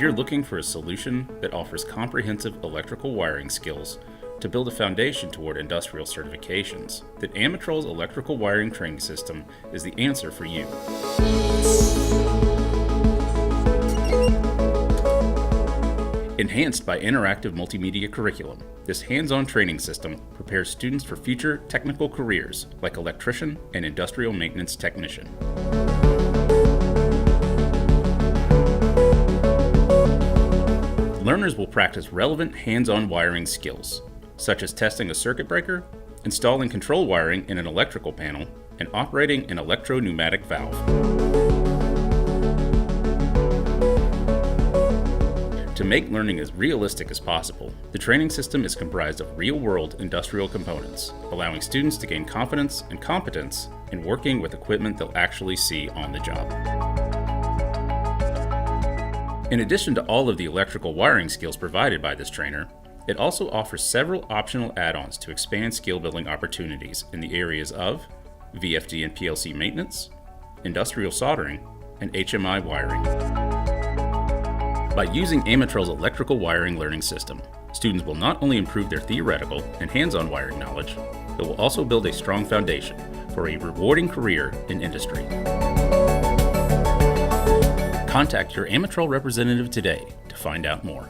you're looking for a solution that offers comprehensive electrical wiring skills to build a foundation toward industrial certifications, then Amatrol's electrical wiring training system is the answer for you. Enhanced by interactive multimedia curriculum, this hands-on training system prepares students for future technical careers like electrician and industrial maintenance technician. Learners will practice relevant hands-on wiring skills, such as testing a circuit breaker, installing control wiring in an electrical panel, and operating an electro-pneumatic valve. To make learning as realistic as possible, the training system is comprised of real-world industrial components, allowing students to gain confidence and competence in working with equipment they'll actually see on the job. In addition to all of the electrical wiring skills provided by this trainer, it also offers several optional add-ons to expand skill-building opportunities in the areas of VFD and PLC maintenance, industrial soldering, and HMI wiring. By using Amatrol's electrical wiring learning system, students will not only improve their theoretical and hands-on wiring knowledge, but will also build a strong foundation for a rewarding career in industry. Contact your Amatrol representative today to find out more.